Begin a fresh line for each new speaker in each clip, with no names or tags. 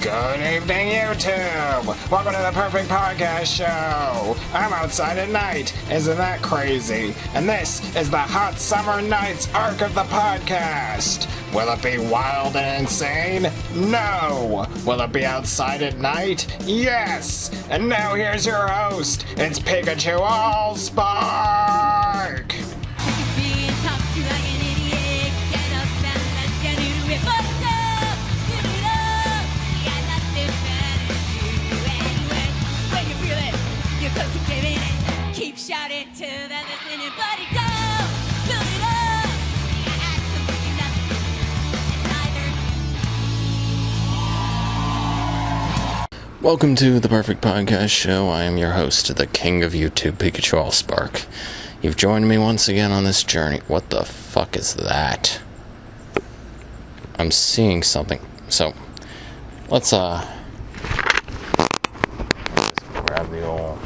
Good evening, YouTube! Welcome to the Perfect Podcast Show! I'm outside at night, isn't that crazy? And this is the Hot Summer Nights arc of the podcast! Will it be wild and insane? No! Will it be outside at night? Yes! And now here's your host, it's Pikachu Allspark!
Keep shouting to the listening, buddy, go! Build it up! Add something nothing.
Welcome to the Perfect Podcast Show. I am your host, the King of YouTube, Pikachu Allspark. You've joined me once again on this journey. What the fuck is that? I'm seeing something. So, let's grab the old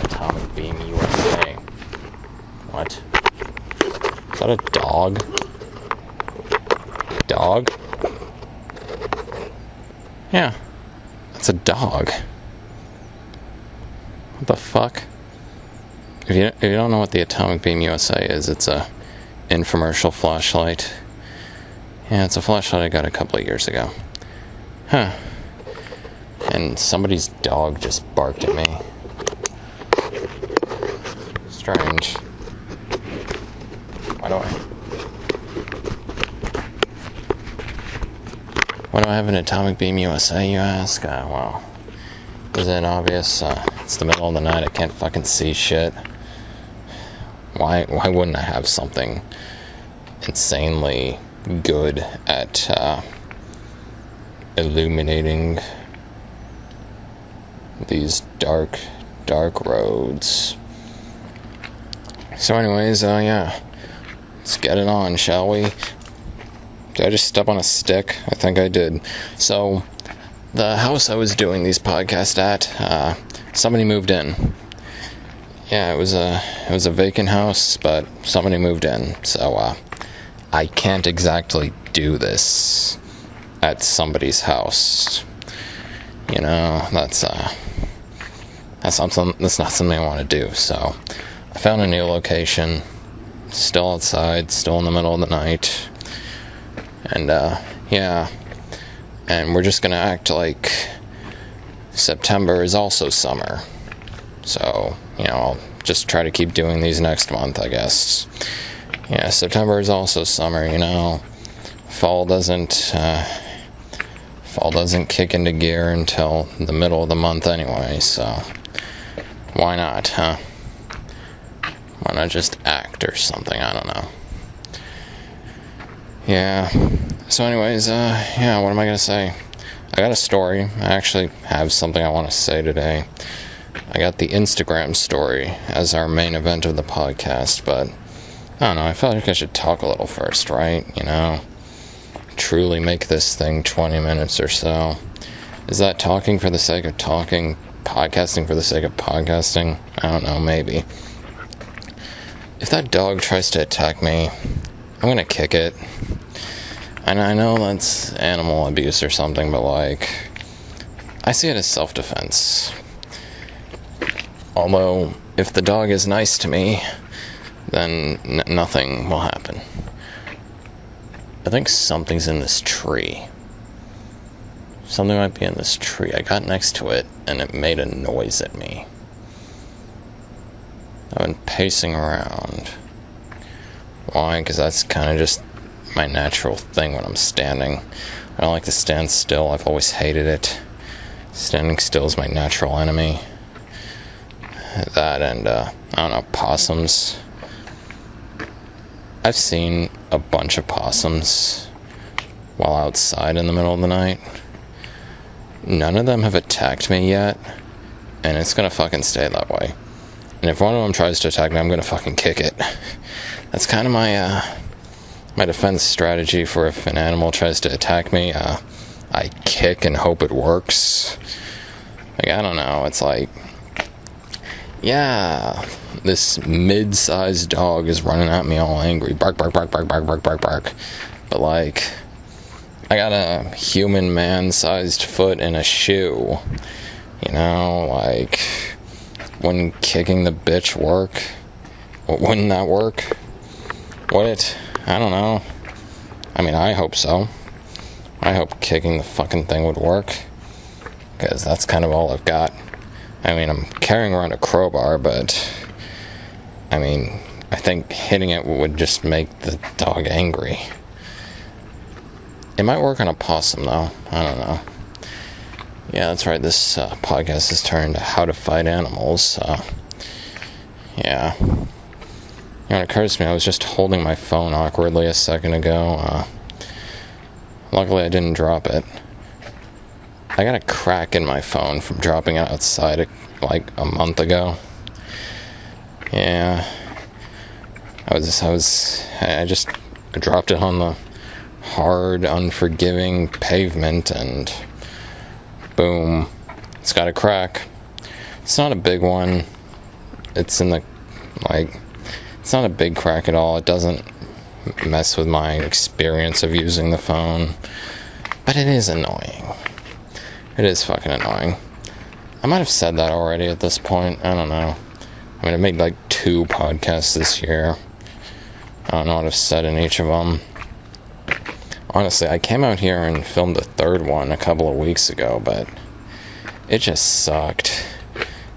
Atomic Beam USA. What? Is that a dog? Dog? Yeah. That's a dog. What the fuck? If you don't know what the Atomic Beam USA is, it's a infomercial flashlight. Yeah, it's a flashlight I got a couple of years ago. Huh. And somebody's dog just barked at me. Strange. Why do I have an Atomic Beam USA, you ask? Well, isn't it obvious? It's the middle of the night, I can't fucking see shit. Why wouldn't I have something insanely good at illuminating these dark roads? So anyways, yeah, let's get it on, shall we? Did I just step on a stick? I think I did. So, the house I was doing these podcasts at, somebody moved in. Yeah, it was a vacant house, but somebody moved in. So, I can't exactly do this at somebody's house. You know, that's not something I want to do. So, I found a new location. Still outside, still in the middle of the night. And, yeah, and we're just gonna act like September is also summer. So, you know, I'll just try to keep doing these next month, I guess. Yeah, September is also summer, you know. Fall doesn't kick into gear until the middle of the month anyway, so why not, huh? Why not just act or something, I don't know. Yeah, so anyways, yeah, what am I going to say? I got a story. I actually have something I want to say today. I got the Instagram story as our main event of the podcast, but I don't know, I felt like I should talk a little first, right? You know, truly make this thing 20 minutes or so. Is that talking for the sake of talking? Podcasting for the sake of podcasting? I don't know, maybe. If that dog tries to attack me, I'm going to kick it. And I know that's animal abuse or something, but like, I see it as self-defense. Although, if the dog is nice to me, then nothing will happen. I think something's in this tree. Something might be in this tree. I got next to it, and it made a noise at me. I've been pacing around. Why? Because that's kind of just my natural thing when I'm standing. I don't like to stand still. I've always hated it. Standing still is my natural enemy. That and, I don't know, possums. I've seen a bunch of possums while outside in the middle of the night. None of them have attacked me yet, and it's gonna fucking stay that way. And if one of them tries to attack me, I'm gonna fucking kick it. That's kind of my defense strategy for if an animal tries to attack me. I kick and hope it works. Like, I don't know, it's like, yeah, this mid-sized dog is running at me all angry. Bark, bark, bark, bark, bark, bark, bark, bark. But, like, I got a human man-sized foot in a shoe. You know, like, wouldn't kicking the bitch work? Wouldn't that work? Would it? I don't know. I mean, I hope so. I hope kicking the fucking thing would work. Because that's kind of all I've got. I mean, I'm carrying around a crowbar, but... I mean, I think hitting it would just make the dog angry. It might work on a possum, though. I don't know. Yeah, that's right. This podcast is turned to how to fight animals. Yeah. You know, it occurs to me, I was just holding my phone awkwardly a second ago. Luckily, I didn't drop it. I got a crack in my phone from dropping it outside like a month ago. Yeah. I just dropped it on the hard, unforgiving pavement, and boom, it's got a crack. It's not a big one. It's in the, it's not a big crack at all. It doesn't mess with my experience of using the phone, but it is annoying. It is fucking annoying. I might have said that already at this point. I don't know. I mean, I made like 2 podcasts this year. I don't know what I've said in each of them. Honestly, I came out here and filmed the 3rd one a couple of weeks ago, but it just sucked.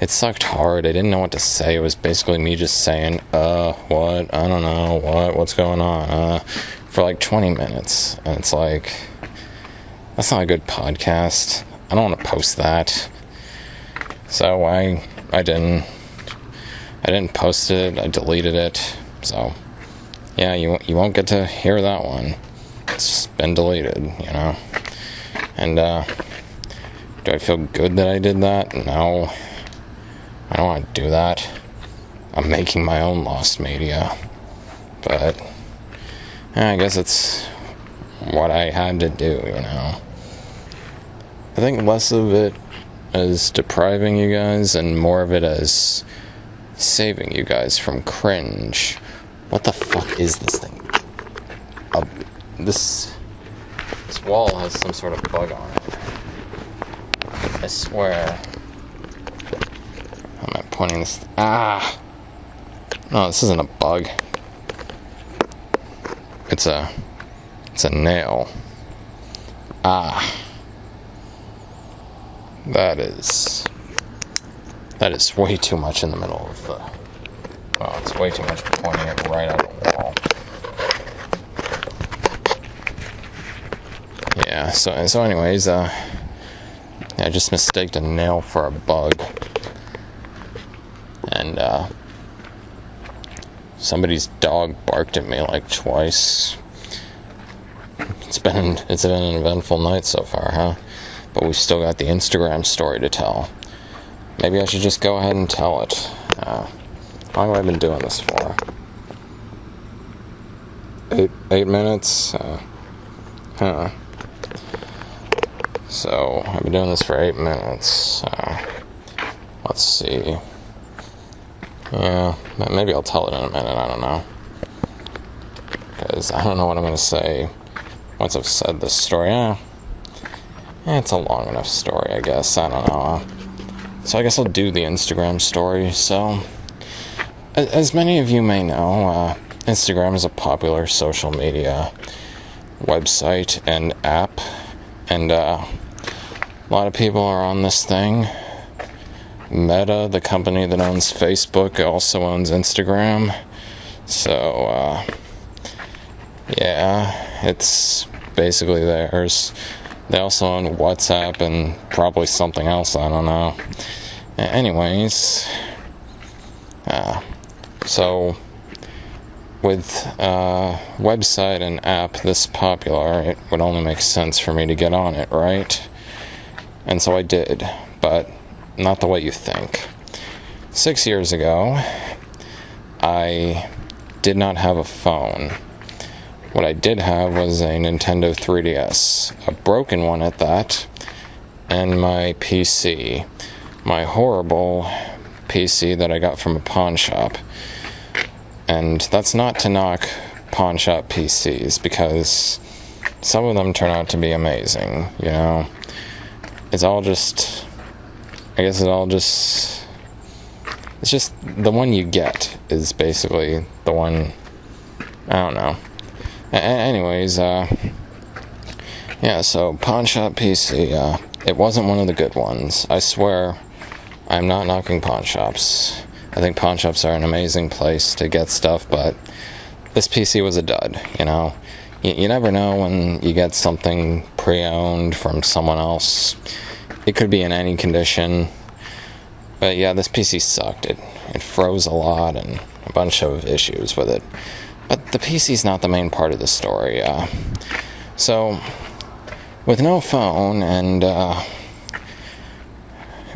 It sucked hard. I didn't know what to say. It was basically me just saying, what? I don't know. What's going on? For like 20 minutes. And it's like, that's not a good podcast. I don't want to post that. So I didn't post it. I deleted it. So, yeah, you won't get to hear that one. It's been deleted, you know. And, do I feel good that I did that? No. I don't want to do that. I'm making my own lost media. But, I guess it's what I had to do, you know. I think less of it as depriving you guys and more of it as saving you guys from cringe. What the fuck is this thing? This wall has some sort of bug on it. I swear. How am I pointing this? No, this isn't a bug. It's a nail. That is way too much in the middle of the... Well, it's way too much pointing it right at the wall. Yeah, so anyways, I just mistaked a nail for a bug. And, somebody's dog barked at me like twice. It's been an eventful night so far, huh? But we've still got the Instagram story to tell. Maybe I should just go ahead and tell it. How long have I been doing this for? 8 minutes? So, I've been doing this for 8 minutes. Let's see. Yeah, maybe I'll tell it in a minute, I don't know. Because I don't know what I'm going to say once I've said this story. It's a long enough story, I guess. I don't know. So I guess I'll do the Instagram story. So, as many of you may know, Instagram is a popular social media website and app. And a lot of people are on this thing. Meta, the company that owns Facebook, also owns Instagram. So, yeah, it's basically theirs. They also own WhatsApp and probably something else, I don't know. Anyways, so with a website and app this popular, it would only make sense for me to get on it, right? And so I did, but not the way you think. 6 years ago, I did not have a phone. What I did have was a Nintendo 3DS, a broken one at that, and my PC, my horrible PC that I got from a pawn shop. And that's not to knock pawn shop PCs, because some of them turn out to be amazing, you know. It's just the one you get is basically the one, I don't know. Anyways, yeah, so Pawn Shop PC, it wasn't one of the good ones. I swear, I'm not knocking pawn shops. I think pawn shops are an amazing place to get stuff, but this PC was a dud, you know. You never know when you get something pre-owned from someone else. It could be in any condition. But yeah, this PC sucked. It froze a lot and a bunch of issues with it. But the PC's not the main part of the story. So, with no phone and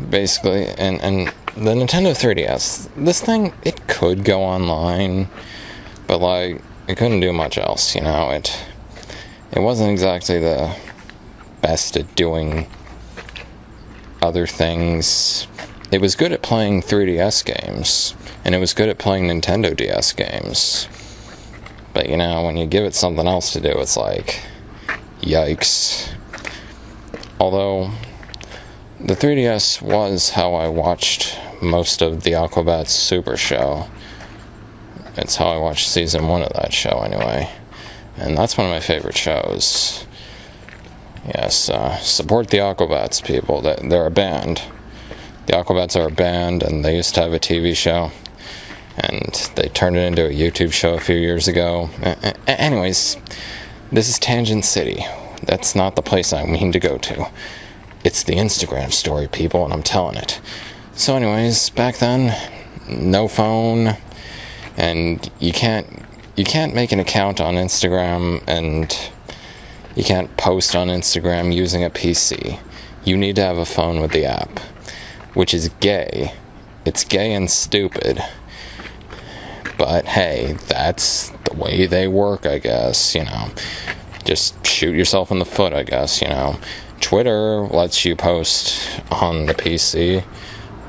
basically, and the Nintendo 3DS, this thing, it could go online, but like, it couldn't do much else, you know. It wasn't exactly the best at doing other things. It was good at playing 3DS games, and it was good at playing Nintendo DS games. But, you know, when you give it something else to do, it's like, yikes. Although, the 3DS was how I watched most of the Aquabats Super Show. It's how I watched season 1 of that show, anyway. And that's one of my favorite shows. Yes, support the Aquabats, people. They're a band. The Aquabats are a band, and they used to have a TV show. And they turned it into a YouTube show a few years ago. Anyways, this is Tangent City. That's not the place I mean to go to. It's the Instagram story, people, and I'm telling it. So anyways, back then, no phone, and you can't make an account on Instagram, and you can't post on Instagram using a PC. You need to have a phone with the app, which is gay. It's gay and stupid. But hey, that's the way they work, I guess, you know. Just shoot yourself in the foot, I guess, you know. Twitter lets you post on the PC.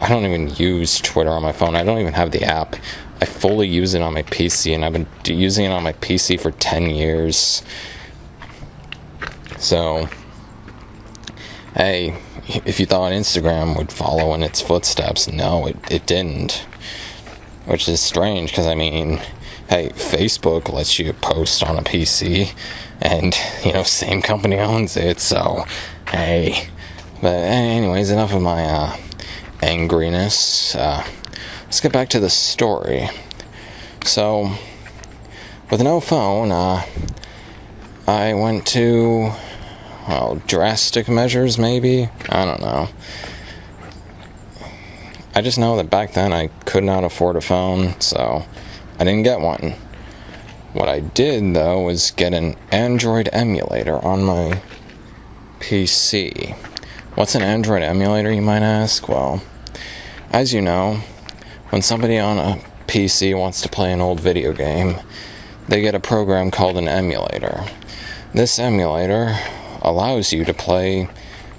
I don't even use Twitter on my phone. I don't even have the app. I fully use it on my PC, and I've been using it on my PC for 10 years. So, hey, if you thought Instagram would follow in its footsteps, no, it didn't. Which is strange, because, I mean, hey, Facebook lets you post on a PC, and, you know, same company owns it, so, hey. But anyways, enough of my, angriness. Let's get back to the story. So, with no phone, I went to, well, drastic measures, maybe? I don't know. I just know that back then I could not afford a phone, so I didn't get one. What I did, though, was get an Android emulator on my PC. What's an Android emulator, you might ask? Well, as you know, when somebody on a PC wants to play an old video game, they get a program called an emulator. This emulator allows you to play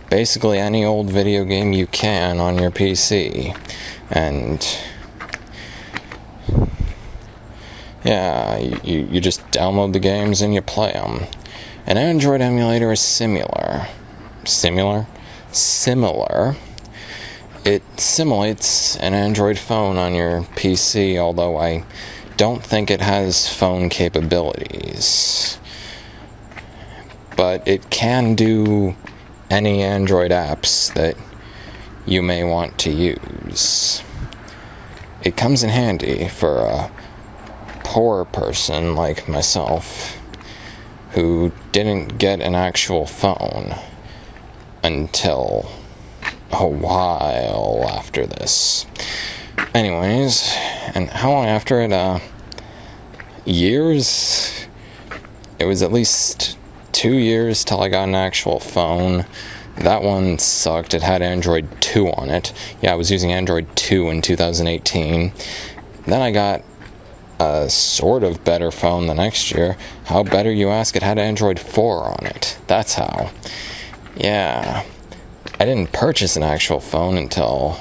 basically any old video game you can on your PC. And yeah, you just download the games and you play them. An Android emulator is similar. It simulates an Android phone on your PC, although I don't think it has phone capabilities. But it can do any Android apps that you may want to use. It comes in handy for a poor person like myself who didn't get an actual phone until a while after this. Anyways, and how long after it? Years? It was at least 2 years till I got an actual phone. That one sucked. It had Android 2 on it. Yeah, I was using Android 2 in 2018. Then I got a sort of better phone the next year. How better, you ask? It had Android 4 on it. That's how. Yeah. I didn't purchase an actual phone until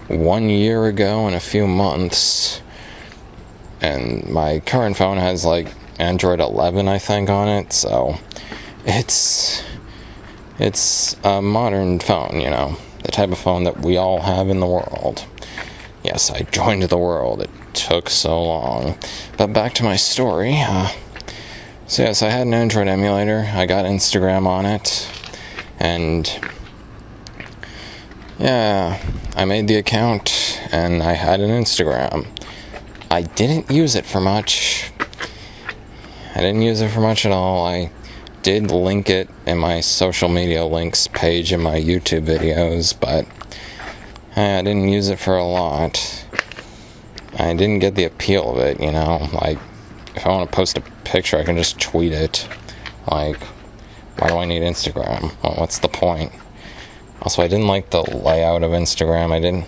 1 year ago and a few months. And my current phone has like Android 11, I think, on it, so it's a modern phone, you know, the type of phone that we all have in the world. Yes, I joined the world. It took so long. But back to my story. So yes, I had an Android emulator. I got Instagram on it. And yeah, I made the account and I had an Instagram. I didn't use it for much. I didn't use it for much at all. I did link it in my social media links page in my YouTube videos, but I didn't use it for a lot. I didn't get the appeal of it, you know, like, if I want to post a picture, I can just tweet it. Like, why do I need Instagram? Well, what's the point? Also, I didn't like the layout of Instagram.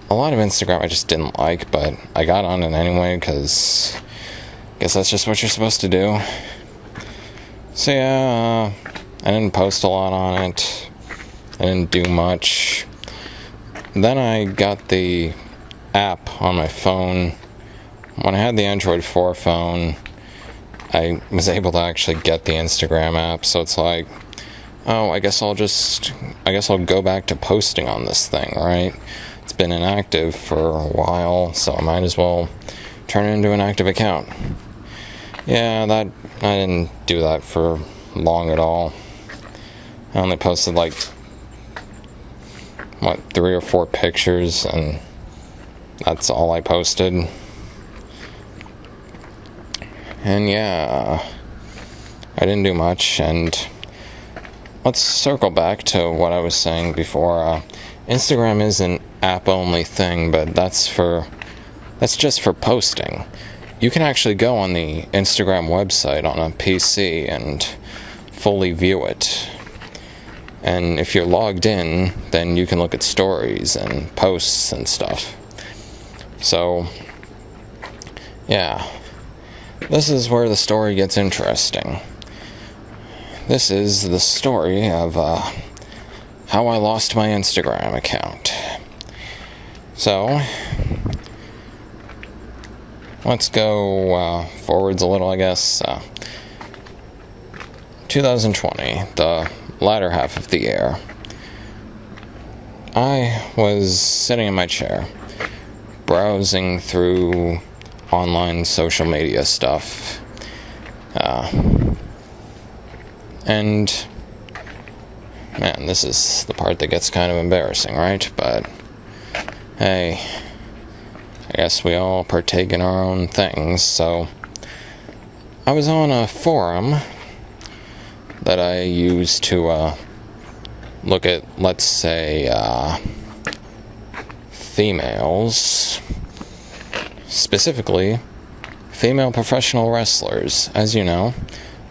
A lot of Instagram I just didn't like, but I got on it anyway, because I guess that's just what you're supposed to do. So yeah, I didn't post a lot on it. I didn't do much. Then I got the app on my phone. When I had the Android 4 phone, I was able to actually get the Instagram app, so it's like, oh, I guess I'll go back to posting on this thing, right? It's been inactive for a while, so I might as well turn it into an active account. Yeah, I didn't do that for long at all. I only posted like 3 or 4 pictures, and that's all I posted. And yeah, I didn't do much. And let's circle back to what I was saying before. Instagram is an app-only thing, but that's just for posting. You can actually go on the Instagram website on a PC and fully view it. And if you're logged in, then you can look at stories and posts and stuff. So, yeah. This is where the story gets interesting. This is the story of how I lost my Instagram account. So, let's go forwards a little, I guess. 2020, the latter half of the year. I was sitting in my chair, browsing through online social media stuff. And, man, this is the part that gets kind of embarrassing, right? But, hey, I guess we all partake in our own things, so I was on a forum that I use to look at, let's say, females, specifically female professional wrestlers. As you know,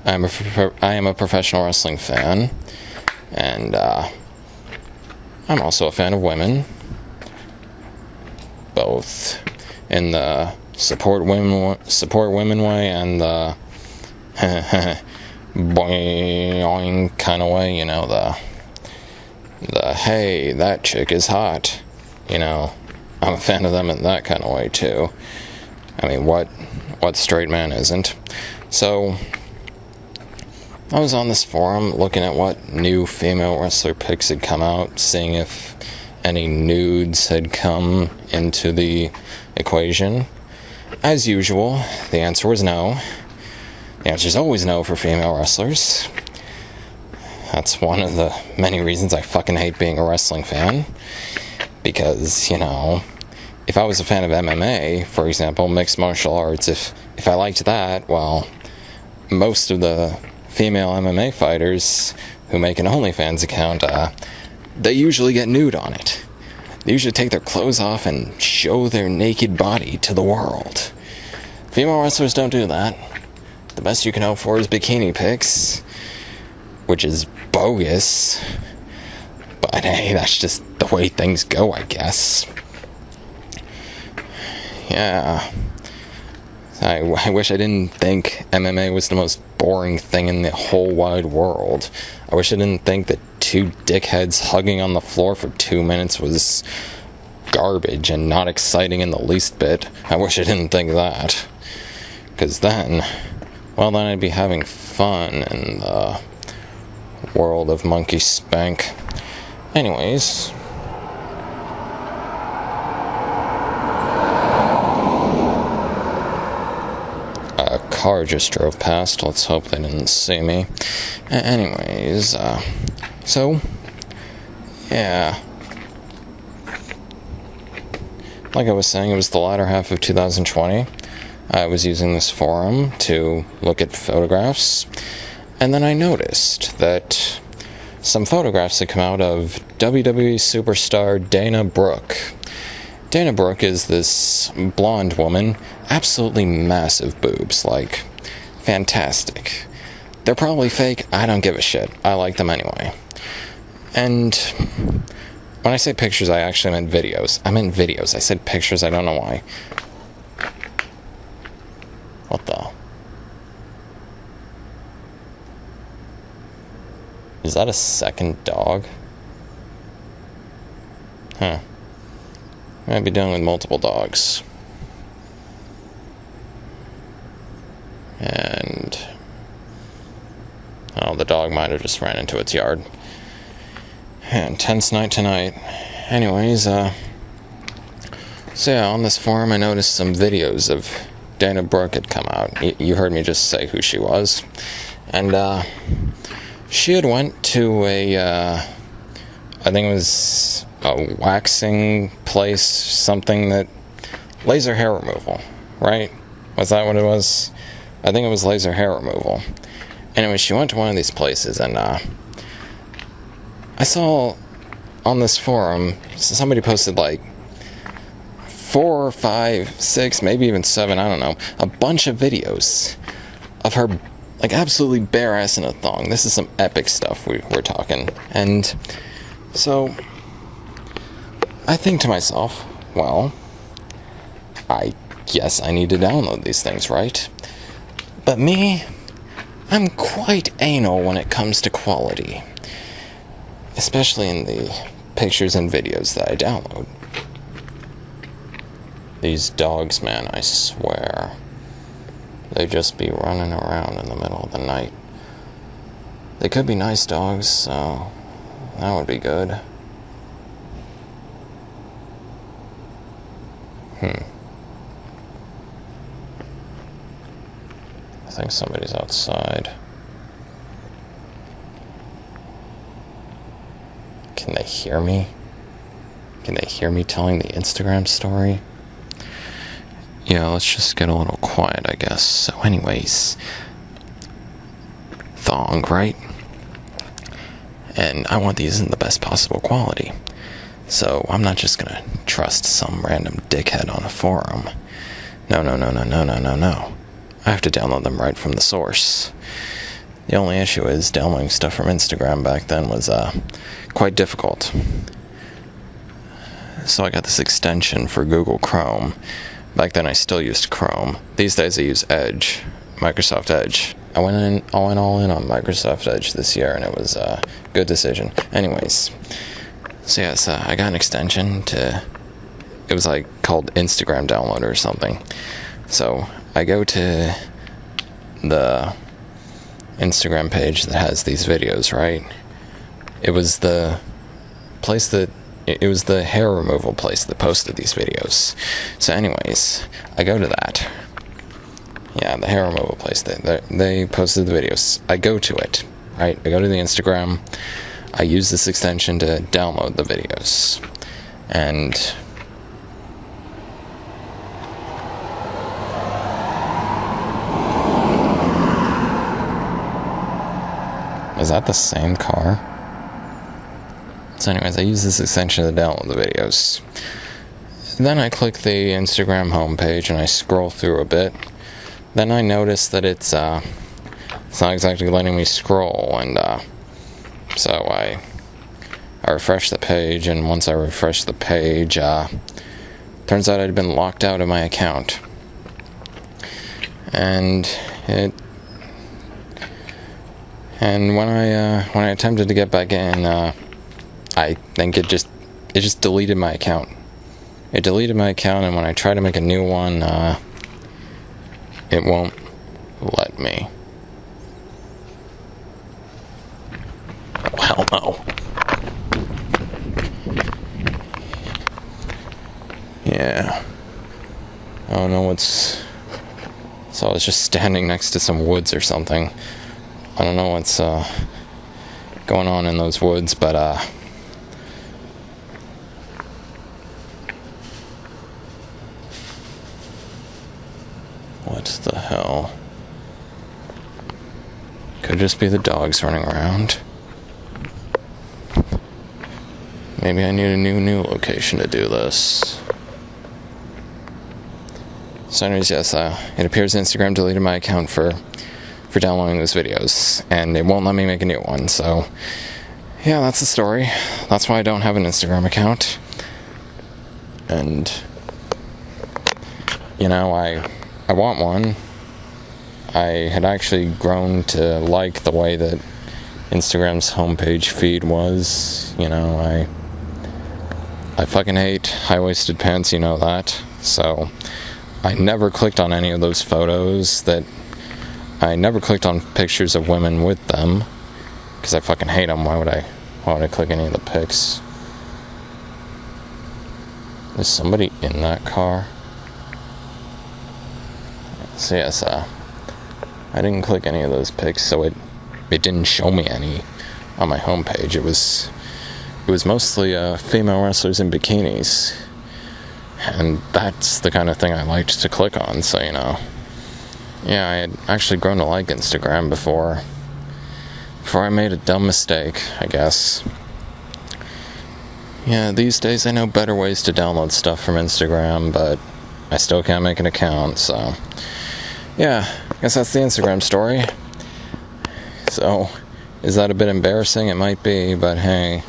I am a professional wrestling fan, and I'm also a fan of women, both in the support women way and the boing kind of way, you know, the hey, that chick is hot, you know. I'm a fan of them in that kind of way too. I mean, what straight man isn't? So I was on this forum looking at what new female wrestler pics had come out, seeing if any nudes had come into the equation. As usual, the answer was no. The answer is always no for female wrestlers. That's one of the many reasons I fucking hate being a wrestling fan. Because, you know, if I was a fan of MMA, for example, mixed martial arts, if I liked that, well, most of the female MMA fighters who make an OnlyFans account, they usually get nude on it. They usually take their clothes off and show their naked body to the world. Female wrestlers don't do that. The best you can hope for is bikini pics, which is bogus. But hey, that's just the way things go, I guess. Yeah. I wish I didn't think MMA was the most boring thing in the whole wide world. I wish I didn't think that 2 dickheads hugging on the floor for 2 minutes was garbage and not exciting in the least bit. I wish I didn't think that. Because then I'd be having fun in the world of Monkey Spank. Anyways, a car just drove past. Let's hope they didn't see me. Anyways, so, yeah. Like I was saying, it was the latter half of 2020. I was using this forum to look at photographs, and then I noticed that some photographs had come out of WWE superstar Dana Brooke. Dana Brooke is this blonde woman, absolutely massive boobs, like, fantastic. They're probably fake, I don't give a shit. I like them anyway. And when I say pictures, I actually meant videos. I meant videos. I said pictures, I don't know why. What the? Is that a second dog? Huh. I might be dealing with multiple dogs. And oh, the dog might have just ran into its yard. Intense night tonight. Anyways, so yeah, on this forum I noticed some videos of Dana Brooke had come out. You heard me just say who she was. And, she had went to I think it was a waxing place, something that, laser hair removal, right? Was that what it was? I think it was laser hair removal. Anyway, she went to one of these places, and, I saw on this forum, somebody posted like 4, 5, 6, maybe even 7, I don't know, a bunch of videos of her, like, absolutely bare ass in a thong. This is some epic stuff we're talking. And so I think to myself, well, I guess I need to download these things, right? But me, I'm quite anal when it comes to quality. Especially in the pictures and videos that I download. These dogs, man, I swear. They just be running around in the middle of the night. They could be nice dogs, so that would be good. I think somebody's outside. Can they hear me? Can they hear me telling the Instagram story? Yeah, let's just get a little quiet, I guess. So anyways, thong, right? And I want these in the best possible quality. So I'm not just gonna trust some random dickhead on a forum. No. I have to download them right from the source. The only issue is downloading stuff from Instagram back then was quite difficult. So I got this extension for Google Chrome. Back then I still used Chrome. These days I use Edge, Microsoft Edge. I went all in on Microsoft Edge this year, and it was a good decision. Anyways, so yes, I got an extension to, it was like called Instagram Downloader or something. So I go to the Instagram page that has these videos, right? It was the place that, it was the hair removal place that posted these videos. So anyways, I go to that. Yeah, the hair removal place. They posted the videos. I go to it, right? I go to the Instagram. I use this extension to download the videos. And is that the same car? So anyways, I use this extension to download the videos. Then I click the Instagram homepage and I scroll through a bit. Then I notice that it's not exactly letting me scroll, and so I refresh the page, and once I refresh the page, turns out I'd been locked out of my account. And when I attempted to get back in, I think it just deleted my account. It deleted my account, and when I try to make a new one, it won't let me. hell no. Yeah. I don't know what's... So I was just standing next to some woods or something. I don't know what's going on in those woods, but what the hell? Could just be the dogs running around. Maybe I need a new location to do this. So anyways, yes, it appears Instagram deleted my account for downloading those videos, and it won't let me make a new one, so yeah, that's the story. That's why I don't have an Instagram account. And you know, I want one. I had actually grown to like the way that Instagram's homepage feed was. You know, I fucking hate high-waisted pants, you know that. So I never clicked on any of those photos I never clicked on pictures of women with them, because I fucking hate them. Why would I click any of the pics? Is somebody in that car? So yes, I didn't click any of those pics, so it didn't show me any on my homepage. It was mostly female wrestlers in bikinis, and that's the kind of thing I liked to click on. So you know, yeah, I had actually grown to like Instagram before I made a dumb mistake, I guess. Yeah, these days I know better ways to download stuff from Instagram, but I still can't make an account, so yeah, I guess that's the Instagram story. So, is that a bit embarrassing? It might be, but hey,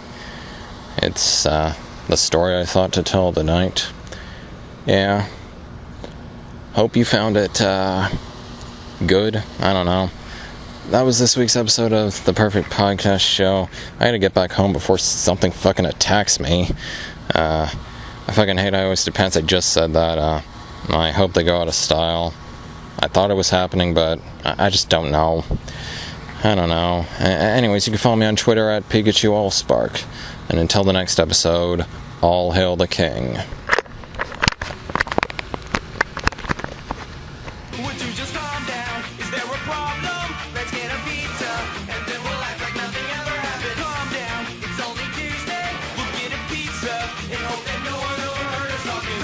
it's the story I thought to tell tonight. Yeah. Hope you found it good. I don't know. That was this week's episode of The Perfect Podcast Show. I gotta get back home before something fucking attacks me. I fucking hate high-waisted pants. I just said that. I hope they go out of style. I thought it was happening, but I just don't know. I don't know. Anyways, you can follow me on Twitter at Pikachu Allspark. And until the next episode, all hail the king.
Would you just calm down? Is there a problem? Let's get a pizza.